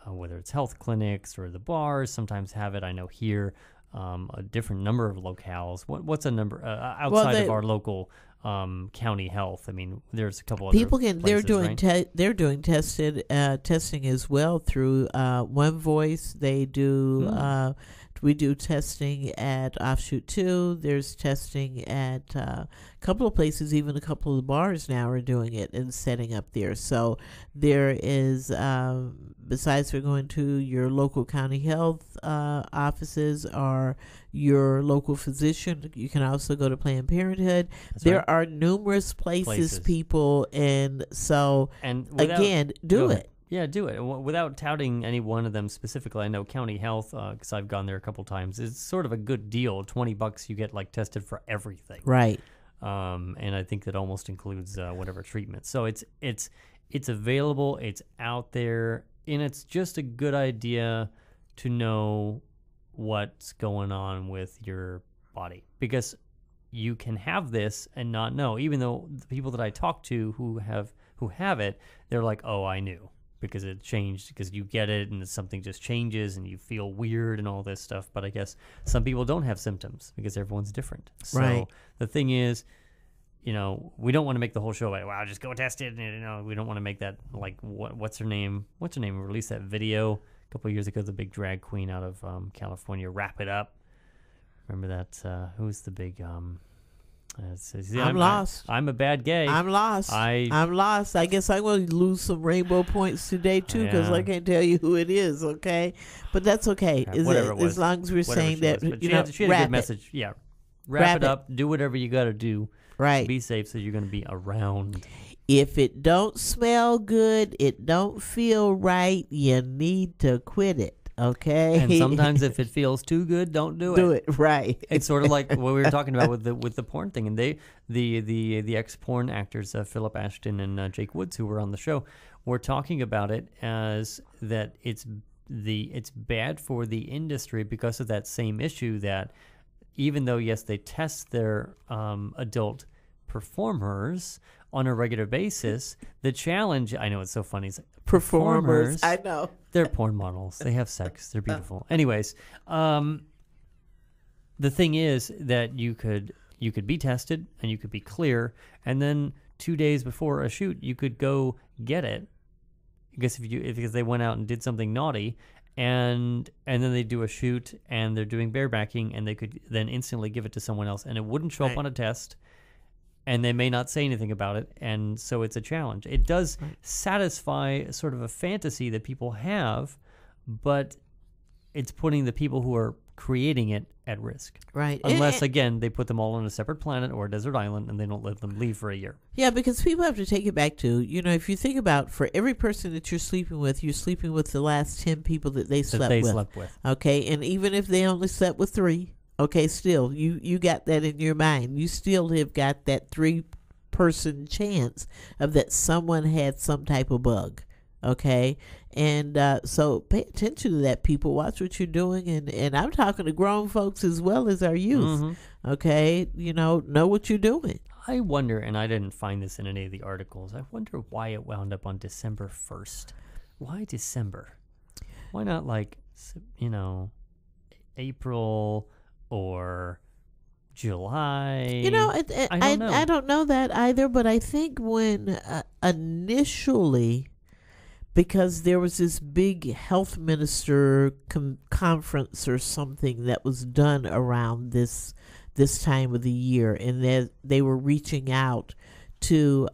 whether it's health clinics or the bars sometimes have it. I know here a different number of locales. What's a number outside of our local county health? I mean, there's a couple other people can. places, they're doing testing as well through One Voice. They do. We do testing at Offshoot 2. There's testing at a couple of places. Even a couple of the bars now are doing it and setting up there. So there is, besides for going to your local county health offices or your local physician, you can also go to Planned Parenthood. There are numerous places, people, and so, and again, do it. Yeah, do it. Without touting any one of them specifically, I know County Health, because I've gone there a couple times, it's sort of a good deal. $20, you get like tested for everything. Right. And I think that almost includes whatever treatment. So it's available, it's out there, and it's just a good idea to know what's going on with your body. Because you can have this and not know. Even though the people that I talk to who have it, they're like, oh, I knew. Because it changed, because you get it and something just changes and you feel weird and all this stuff. But I guess some people don't have symptoms because everyone's different. So the thing is, you know, we don't want to make the whole show like, wow, just go test it. You know, we don't want to make that like, what's her name? What's her name? Released that video a couple of years ago, the big drag queen out of California, Wrap It Up. Remember that? Who's the big... I'm lost. I'm a bad gay. I'm lost. I'm lost. I guess I'm going to lose some rainbow points today too, because I can't tell you who it is. Okay, but that's okay. Whatever it was. As long as we're saying that, you know, she had a good message. Yeah, wrap it up. Do whatever you got to do. Right. Be safe, so you're going to be around. If it don't smell good, it don't feel right, you need to quit it. Okay. And sometimes if it feels too good, don't do it. Do it, right. It's sort of like what we were talking about with the porn thing. And the ex-porn actors, Philip Ashton and Jake Woods, who were on the show, were talking about it as that it's bad for the industry because of that same issue, that even though, yes, they test their adult performers on a regular basis, the challenge, I know it's so funny, is performers, I know. They're porn models. They have sex. They're beautiful. Anyways, the thing is that you could be tested and you could be clear, and then 2 days before a shoot, you could go get it. Because because they went out and did something naughty, and then they do a shoot and they're doing barebacking, and they could then instantly give it to someone else, and it wouldn't show up on a test. And they may not say anything about it, and so it's a challenge. It does satisfy sort of a fantasy that people have, but it's putting the people who are creating it at risk. Right. Unless, again, they put them all on a separate planet or a desert island, and they don't let them leave for a year. Yeah, because people have to take it back to, you know, if you think about, for every person that you're sleeping with the last 10 people that they slept with. Okay, and even if they only slept with 3, okay, still, you got that in your mind. You still have got that 3-person chance of that someone had some type of bug. Okay, and so pay attention to that, people. Watch what you're doing, and I'm talking to grown folks as well as our youth. Okay, know what you're doing. I wonder, and I didn't find this in any of the articles, I wonder why it wound up on December 1st. Why December? Why not April or July? I don't know that either, but I think when initially, because there was this big health minister conference or something that was done around this time of the year, and they were reaching out to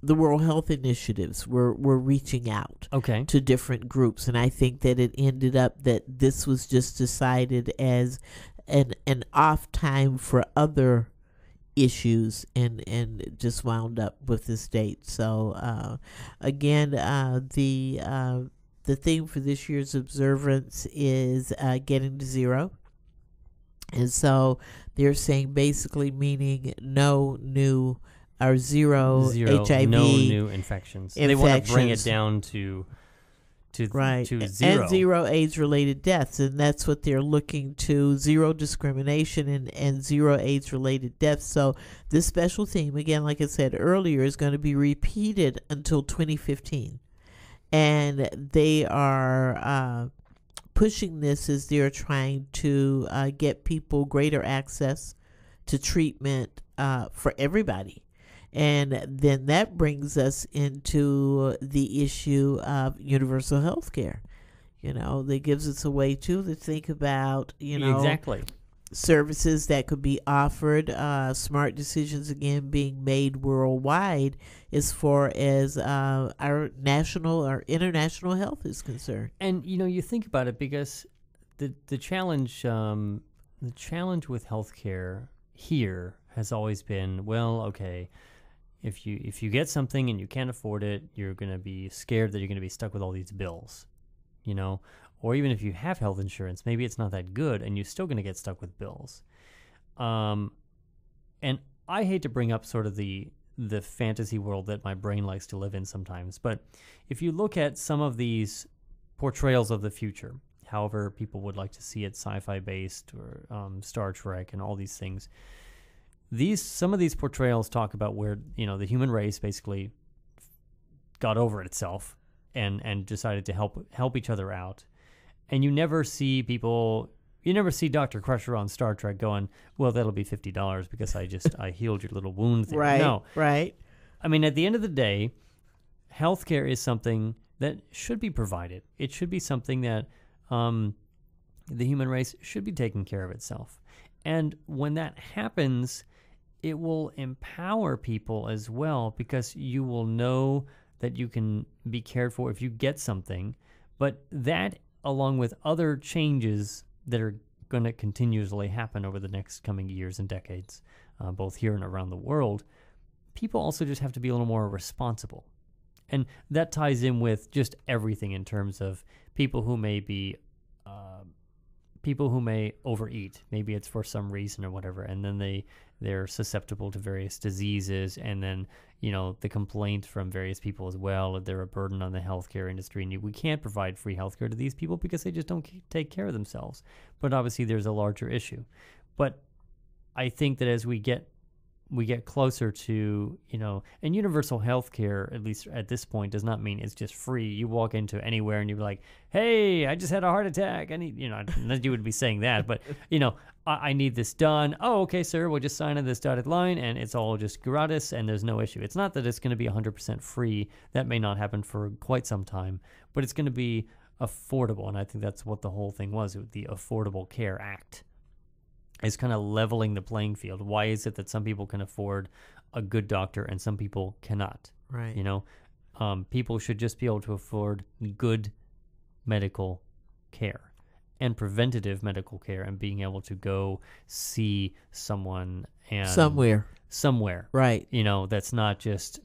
the World Health Initiatives were reaching out to different groups, and I think that it ended up that this was just decided as an off time for other issues, and it just wound up with this date. So again, the theme for this year's observance is getting to zero. And so they're saying basically meaning no new or zero HIV, no new infections. They want to bring it down to zero. And zero AIDS-related deaths, and that's what they're looking to, zero discrimination and zero AIDS-related deaths. So this special theme, again, like I said earlier, is going to be repeated until 2015. And they are pushing this as they're trying to get people greater access to treatment for everybody. And then that brings us into the issue of universal health care. That gives us a way, too, to think about, exactly, services that could be offered, smart decisions, again, being made worldwide as far as our national or international health is concerned. And, you think about it, because the challenge with healthcare here has always been, well, okay, if you get something and you can't afford it, you're going to be scared that you're going to be stuck with all these bills, or even if you have health insurance, maybe it's not that good and you're still going to get stuck with bills. And I hate to bring up sort of the fantasy world that my brain likes to live in sometimes, but if you look at some of these portrayals of the future, however people would like to see it, sci-fi based or Star Trek and all these things, some of these portrayals talk about where the human race basically got over itself and decided to help each other out, and you never see Dr. Crusher on Star Trek going, well, that'll be $50 because I healed your little wound there. Right. No, right. I mean, at the end of the day, healthcare is something that should be provided. It should be something that the human race should be taking care of itself, and when that happens, it will empower people as well, because you will know that you can be cared for if you get something. But that, along with other changes that are going to continuously happen over the next coming years and decades, both here and around the world, people also just have to be a little more responsible. And that ties in with just everything in terms of people who may overeat. Maybe it's for some reason or whatever, and then they're susceptible to various diseases, and then the complaint from various people as well that they're a burden on the healthcare industry, and we can't provide free healthcare to these people because they just don't take care of themselves. But obviously there's a larger issue. But I think that as we get closer to, and universal health care, at least at this point, does not mean it's just free. You walk into anywhere and you're like, hey, I just had a heart attack. I need, you would be saying that, but, I need this done. Oh, okay, sir, we'll just sign on this dotted line and it's all just gratis and there's no issue. It's not that it's going to be 100% free. That may not happen for quite some time, but it's going to be affordable. And I think that's what the whole thing was, the Affordable Care Act. Is kind of leveling the playing field. Why is it that some people can afford a good doctor and some people cannot? Right. People should just be able to afford good medical care and preventative medical care, and being able to go see someone and somewhere. Right. That's not just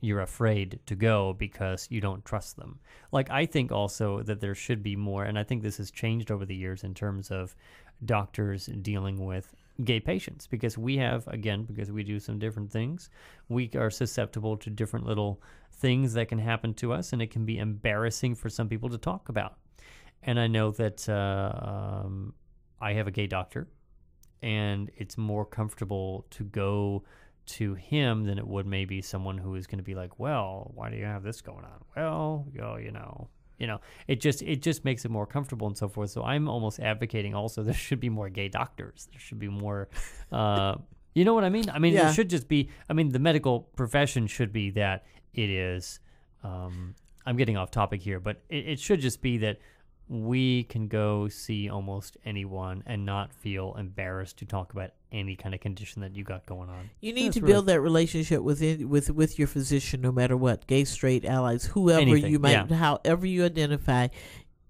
you're afraid to go because you don't trust them. Like, I think also that there should be more, and I think this has changed over the years in terms of doctors dealing with gay patients, because because we do some different things, we are susceptible to different little things that can happen to us, and it can be embarrassing for some people to talk about. And I know that I have a gay doctor, and it's more comfortable to go to him than it would maybe someone who is going to be like, well, why do you have this going on? Well, it just makes it more comfortable and so forth. So I'm almost advocating also there should be more gay doctors. There should be more, you know what I mean? I mean, It should just be, the medical profession should be that it is, I'm getting off topic here, but it should just be that we can go see almost anyone and not feel embarrassed to talk about any kind of condition that you got going on. You need to build that relationship with your physician, no matter what, gay, straight, allies, whoever you might, however you identify.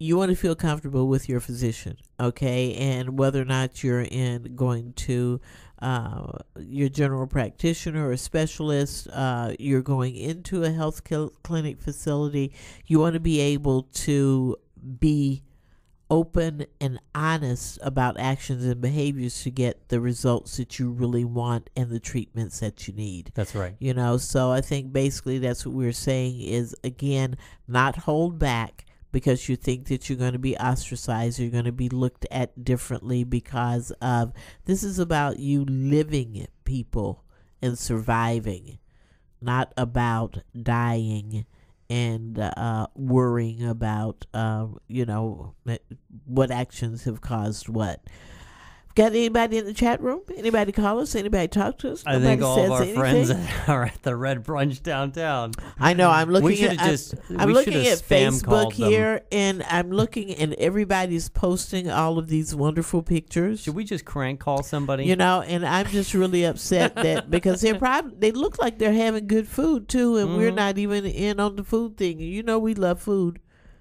You want to feel comfortable with your physician, okay? And whether or not you're going to your general practitioner or specialist, you're going into a health clinic facility, you want to be able to be open and honest about actions and behaviors to get the results that you really want and the treatments that you need. That's right. So I think basically that's what we're saying is, again, not hold back because you think that you're going to be ostracized, you're going to be looked at differently because of, this is about you living, people, and surviving, not about dying and worrying about, what actions have caused what. Got anybody in the chat room? Anybody call us? Anybody talk to us? I think all of our friends are at the Red Brunch downtown. I know. I'm looking at Facebook here, and I'm looking, and everybody's posting all of these wonderful pictures. Should we just crank call somebody? And I'm just really upset that because they look like they're having good food too, and we're not even in on the food thing. We love food.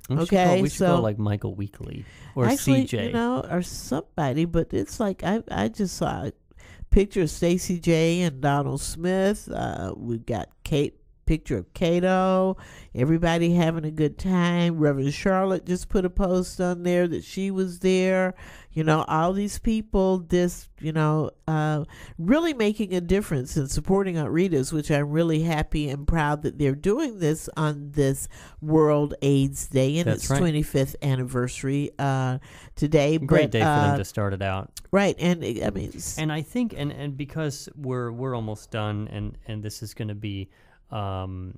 We should call like Michael Weekly or CJ. Or somebody, but it's like I just saw a picture of Stacey J and Donald Smith. We've got picture of Cato. Everybody having a good time. Reverend Charlotte just put a post on there that she was there. All these people, really making a difference and supporting Aunt Rita's, which I'm really happy and proud that they're doing this on this World AIDS Day and its 25th anniversary today. Great day for them to start it out. Right, and I think, and because we're almost done, and this is going to be. Once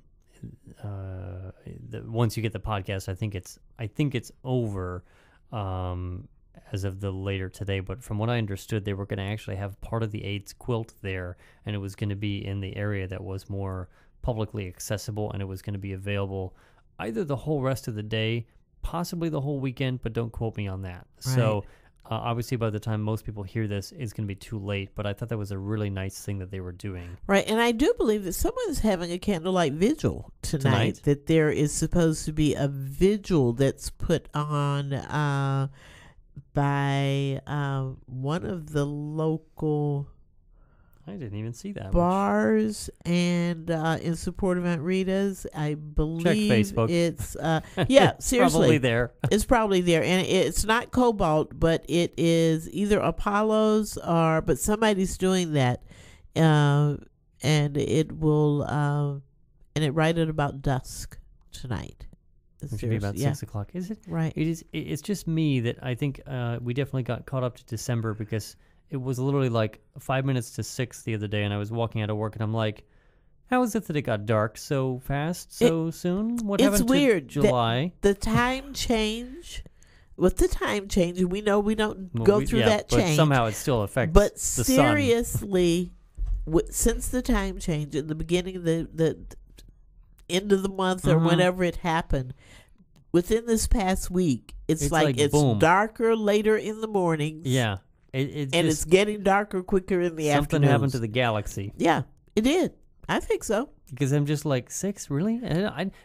you get the podcast, I think it's over as of the later today, but from what I understood, they were going to actually have part of the AIDS quilt there, and it was going to be in the area that was more publicly accessible, and it was going to be available either the whole rest of the day, possibly the whole weekend, but don't quote me on that. Right. So obviously by the time most people hear this, it's going to be too late, but I thought that was a really nice thing that they were doing. Right, and I do believe that someone's having a candlelight vigil tonight? That there is supposed to be a vigil that's put on by one of the local... I didn't even see that bars and in support of Aunt Rita's. I believe check Facebook. It's seriously, probably there. It's probably there, and it's not Cobalt, but it is either Apollo's but somebody's doing that, and it will and it right at about dusk tonight. It should be about 6 o'clock. Is it right? It is. It's just me that I think we definitely got caught up to December because. It was literally like 5 minutes to 6 the other day, and I was walking out of work, and I'm like, how is it that it got dark so fast, so soon? What happened weird. To July? The time change, with the time change, we know we don't go through that change. But somehow it still affects the sun. Seriously, since the time change, at the beginning of the end of the month or whenever it happened, within this past week, it's like boom. Darker later in the mornings. Yeah. It's getting darker quicker in the afternoons. Something happened to the galaxy. Yeah, it did. I think so. Because I'm just like, 6? Really?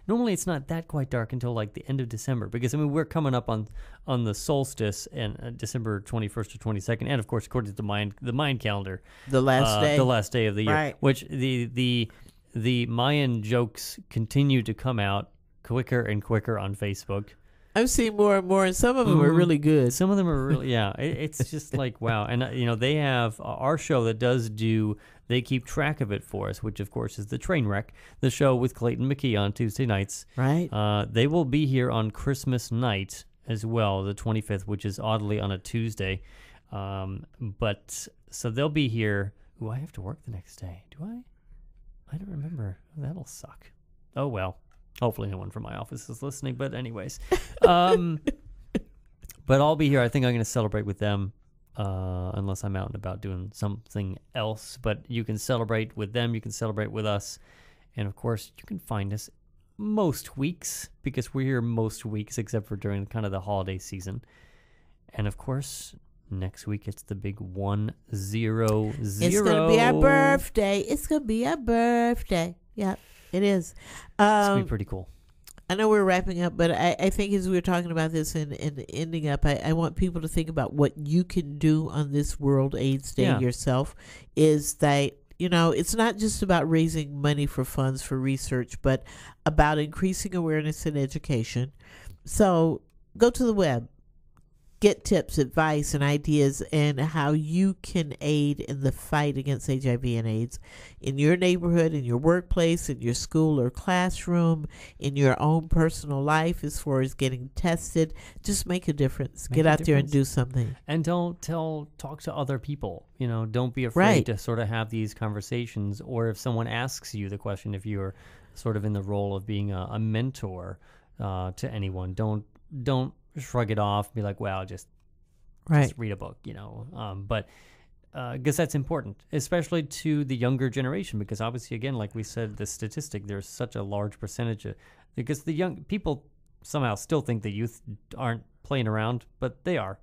Normally it's not that quite dark until like the end of December. Because, we're coming up on the solstice and December 21st or 22nd. And, of course, according to the Mayan calendar. The last day. The last day of the year. Right. Which the Mayan jokes continue to come out quicker and quicker on Facebook. I've seen more and more, and some of them are really good. Some of them are really, yeah. It's just like, wow. And, they have our show that does they keep track of it for us, which, of course, is the Trainwreck, the show with Clayton McKee on Tuesday nights. Right. They will be here on Christmas night as well, the 25th, which is oddly on a Tuesday. But so they'll be here. Ooh, I have to work the next day. Do I? I don't remember. That'll suck. Oh, well. Hopefully no one from my office is listening. But anyways. But I'll be here. I think I'm going to celebrate with them unless I'm out and about doing something else. But you can celebrate with them. You can celebrate with us. And, of course, you can find us most weeks because we're here most weeks except for during kind of the holiday season. And, of course, next week it's the big 100. It's going to be our birthday. It's going to be our birthday. Yeah, it is. It's going to be pretty cool. I know we're wrapping up, but I think as we were talking about this and ending up, I want people to think about what you can do on this World AIDS Day yourself. Is that, it's not just about raising money for funds for research, but about increasing awareness and education. So go to the web. Get tips, advice, and ideas and how you can aid in the fight against HIV and AIDS in your neighborhood, in your workplace, in your school or classroom, in your own personal life as far as getting tested. Just make a difference. Get out there and do something. And talk to other people. Don't be afraid to sort of have these conversations. Or if someone asks you the question, if you're sort of in the role of being a mentor to anyone, don't shrug it off, be like, well, just read a book, but because that's important, especially to the younger generation, because obviously, again, like we said, the statistic, there's such a large percentage because the young people somehow still think the youth aren't playing around, but they are.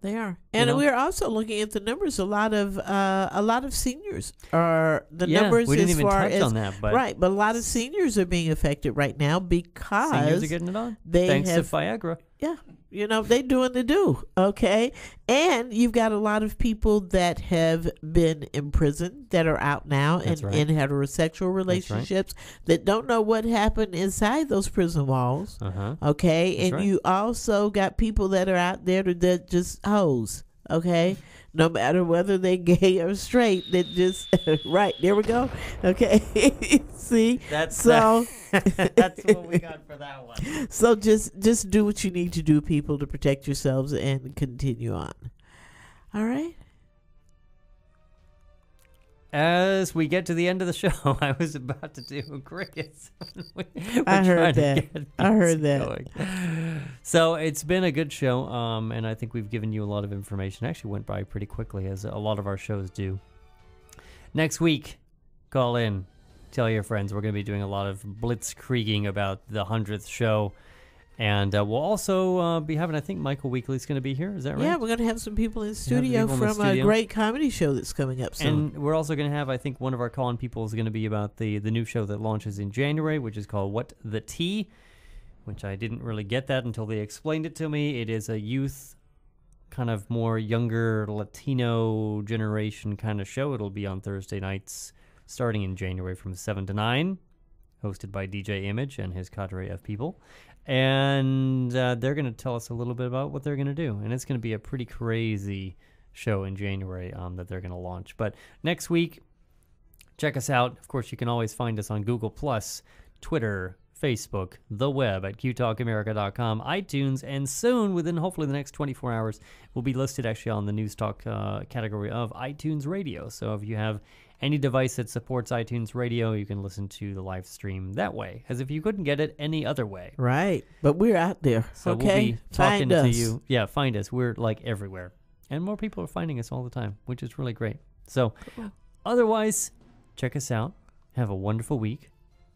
And we're also looking at the numbers. A lot of seniors are numbers. We didn't as even far touch as, on that, but but a lot of seniors are being affected right now because seniors are getting it on. Thanks to Viagra. Yeah. They doing the do, okay? And you've got a lot of people that have been in prison that are out now in heterosexual relationships that don't know what happened inside those prison walls, okay? And you also got people that are out there that just hoes, okay? No matter whether they're gay or straight, that just there we go. Okay, see, that's what we got for that one. So just do what you need to do, people, to protect yourselves and continue on. All right. As we get to the end of the show, I was about to do crickets. I heard that. So it's been a good show, and I think we've given you a lot of information. It actually went by pretty quickly, as a lot of our shows do. Next week, call in. Tell your friends. We're going to be doing a lot of blitzkrieging about the 100th show. And we'll also be having, I think Michael Weekly's going to be here. Is that right? Yeah, we're going to have some people in the studio from a great comedy show that's coming up soon. And we're also going to have, I think, one of our call-in people is going to be about the new show that launches in January, which is called What the Tea, which I didn't really get that until they explained it to me. It is a youth, kind of more younger Latino generation kind of show. It'll be on Thursday nights starting in January from 7 to 9, hosted by DJ Image and his cadre of people. And they're going to tell us a little bit about what they're going to do. And it's going to be a pretty crazy show in January that they're going to launch. But next week, check us out. Of course, you can always find us on Google+, Twitter, Facebook, the web at QTalkAmerica.com, iTunes, and soon, within hopefully the next 24 hours, we'll be listed actually on the News Talk category of iTunes Radio. So if you have any device that supports iTunes Radio, you can listen to the live stream that way, as if you couldn't get it any other way. Right, but we're out there, so okay? We'll be talking to you. Yeah, find us. We're like everywhere. And more people are finding us all the time, which is really great. So otherwise, check us out. Have a wonderful week.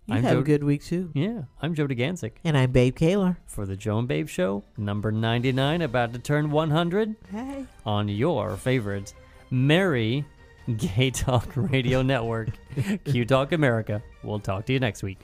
Have a good week, too. Yeah, I'm Joe DeGanzik. And I'm Babe Kaler. For the Joe and Babe Show, number 99, about to turn 100. Hey. On your favorite Merry Gay Talk Radio Network, QTalk America. We'll talk to you next week.